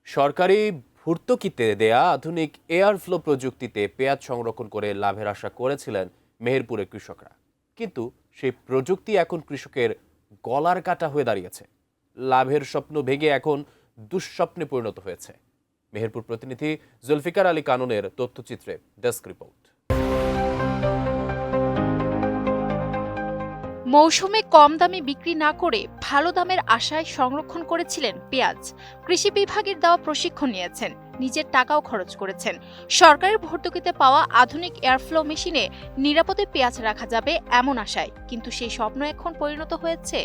সরকারি ভর্তুকিতে দেয়া আধুনিক এয়ার ফ্লো প্রযুক্তিতে পেঁয়াজ সংরক্ষণ করে লাভের আশা করেছিলেন মেহেরপুরের কৃষকরা। কিন্তু সেই প্রযুক্তি এখন কৃষকের গলার কাটা হয়ে দাঁড়িয়েছে। লাভের স্বপ্ন ভেঙে এখন দুঃস্বপ্নে পরিণত হয়েছে। মেহেরপুর প্রতিনিধি জুলফিকার আলী কাননের তথ্যচিত্রে ডেস্ক রিপোর্ট। মৌসুমে কম দামে বিক্রি না করে ভালো দামের আশায় সংরক্ষণ করেছিলেন পেঁয়াজ। কৃষি বিভাগের দেওয়া প্রশিক্ষণ নিয়েছেন, নিজের টাকাও খরচ করেছেন। সরকারের ভর্তুকিতে পাওয়া আধুনিক এয়ারফ্লো মেশিনে নিরাপদে পেঁয়াজ রাখা যাবে এমন আশায়, কিন্তু সেই স্বপ্ন এখন পরিণত হয়েছে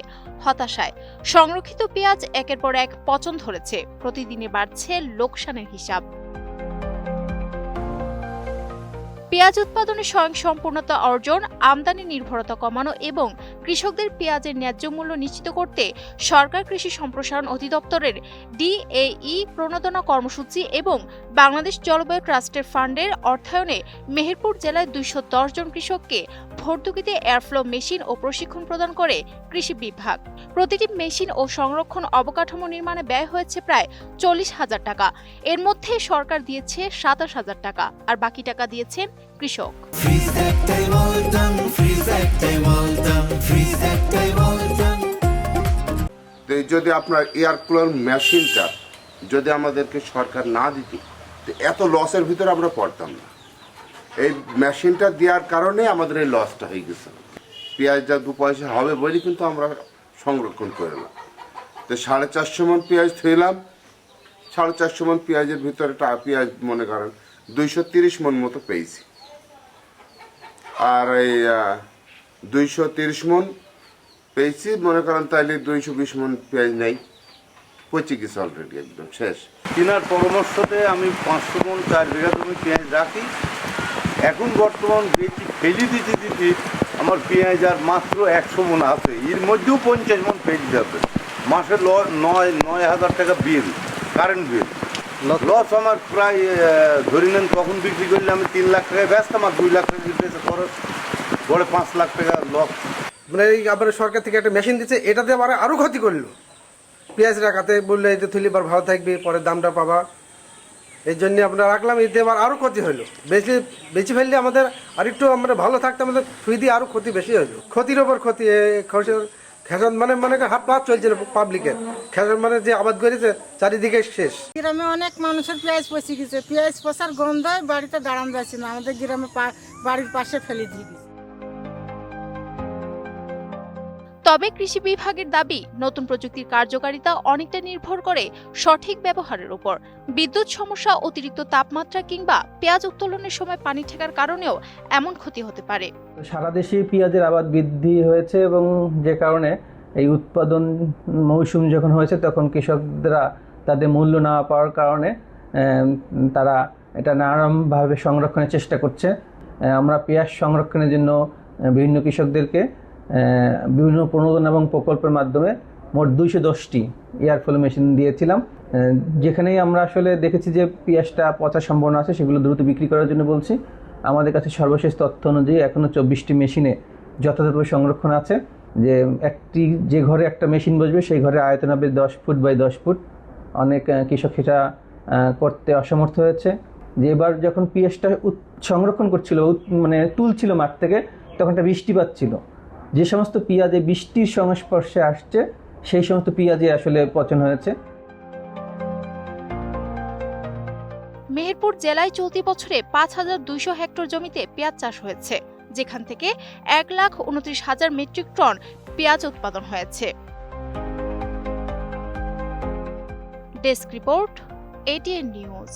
হতাশায়। সংরক্ষিত পেঁয়াজ একের পর এক পচন ধরেছে, প্রতিদিনে বাড়ছে লোকসানের হিসাব। পেঁয়াজ উৎপাদনে স্বয়ংসম্পূর্ণতা অর্জন, আমদানি নির্ভরতা কমানো এবং কৃষকদের পেঁয়াজের ন্যায্য মূল্য নিশ্চিত করতে সরকার কৃষি সম্প্রসারণ অধিদপ্তরের DAE প্রণোদনা কর্মসূচি এবং বাংলাদেশ জলবায়ু ট্রাস্টের ফান্ডের অর্থায়নে মেহেরপুর জেলায় 210 জন কৃষককে ভর্তুকিতে এয়ারফ্লো মেশিন ও প্রশিক্ষণ প্রদান করে কৃষি বিভাগ। প্রতিটি মেশিন ও সংরক্ষণ অবকাঠামো নির্মাণে ব্যয় হয়েছে প্রায় 40,000 টাকা। এর মধ্যে সরকার দিয়েছে 27,000 টাকা, আর বাকি টাকা দিয়েছেন কৃষক। যদি আপনার এয়ার কুলার মেশিনটা যদি আমাদেরকে সরকার না দিত, এত লসের ভিতরে আমরা পড়তাম না। এই মেশিনটা দেওয়ার কারণে আমাদের এই লসটা হয়ে গেছে। পেঁয়াজটা 2 পয়সা হবে বলে কিন্তু আমরা সংরক্ষণ করলাম। তো 450 মন পেঁয়াজ থইলাম, 450 মন পেঁয়াজের ভিতরে পেঁয়াজ মনে করেন 230 মন মতো পেয়েছি। আর এই 230 মন পেয়েছি মনে করেন, তাইলে 220 মন পেঁয়াজ নেই, পচে গেছে অলরেডি, একদম শেষ। কিনার পরামর্শতে আমি 500 মন 4 বিঘা জমি পেঁয়াজ রাখি। এখন বর্তমান বেশি ফেলি দিতে আমার পেঁয়াজ আর মাত্র 100 মন আছে। এর মধ্যেও 50 মন ফেলি যাবে। মাসে 9,000 টাকা বিল, কারেন্ট বিল। লস আমার প্রায় ধরে নেন, তখন বিক্রি করলে আমি 3 লাখ টাকা ব্যস্ত, আমার 2 লাখ টাকা দিতে খরচ, পরে 5 লাখ টাকা লস। মানে এই আবার সরকার থেকে একটা মেশিন দিচ্ছে, এটাতে আবার আরও ক্ষতি করলো। পেঁয়াজ রাখাতে বললে এটা থইলে আবার ভালো থাকবে, পরে দামটা পাবা, এই জন্য আমরা রাখলাম। এতে আবার আরও ক্ষতি হলো। বেশি ফেললে আমাদের আরেকটু আমরা ভালো থাকতে, আমাদের থুই দিয়ে আরও ক্ষতি বেশি হলো। ক্ষতির ওপর ক্ষতি। খেসান মানে হাত পা চলছিল পাবলিকের। খেসান মানে যে আবাদ করেছে চারিদিকে শেষ। গ্রামে অনেক মানুষের পেঁয়াজ পচে গেছে। পেঁয়াজ পচার গন্ধয় বাড়িতে দাঁড়ান যাচ্ছে না, আমাদের গ্রামে বাড়ির পাশে ফেলে দিয়ে গেছে। তবে কৃষি বিভাগের দাবি, নতুন প্রযুক্তির কার্যকারিতা অনেকটা নির্ভর করে সঠিক ব্যবহারের উপর। বিদ্যুৎ সমস্যা, অতিরিক্ত তাপমাত্রা কিংবা পেঁয়াজ উত্তোলনের সময় পানি ঠেকার কারণেও এমন ক্ষতি হতে পারে। সারা দেশেই পেঁয়াজের আবাদ বৃদ্ধি হয়েছে এবং যে কারণে এই উৎপাদন মৌসুম যখন হয়েছে তখন কৃষকরা তাদের মূল্য না পাওয়ার কারণে তারা এটা নানারকমভাবে সংরক্ষণের চেষ্টা করছে। আমরা পেঁয়াজ সংরক্ষণের জন্য বিভিন্ন কৃষকদেরকে বিভিন্ন প্রণোদনা এবং প্রকল্পের মাধ্যমে মোট 210টি এয়ারফ্লো মেশিন দিয়েছিলাম। যেখানেই আমরা আসলে দেখেছি যে পেঁয়াজটা পচার সম্ভাবনা আছে, সেগুলো দ্রুত বিক্রি করার জন্য বলছি। আমাদের কাছে সর্বশেষ তথ্য অনুযায়ী এখনও 24টি মেশিনে যথাযথভাবে সংরক্ষণ আছে। যে ঘরে একটা মেশিন বসবে সেই ঘরে আয়তন হবে 10 ফুট বাই 10 ফুট। অনেক কৃষক সেটা করতে অসমর্থ হয়েছে। যে এবার যখন পেঁয়াজটা সংরক্ষণ করছিল, মানে তুলছিল মাঠ থেকে, তখন একটা বৃষ্টিপাত ছিল। যে সমস্ত পেঁয়াজে বৃষ্টির সংস্পর্শে আসছে সেই সমস্ত পেঁয়াজে আসলে পচন হয়েছে। মেহেরপুর জেলায় চলতি বছরে 5,200 হেক্টর জমিতে পেঁয়াজ চাষ হয়েছে, যেখান থেকে 1,29,000 মেট্রিক টন পেঁয়াজ উৎপাদন হয়েছে। Desk report, ATN news.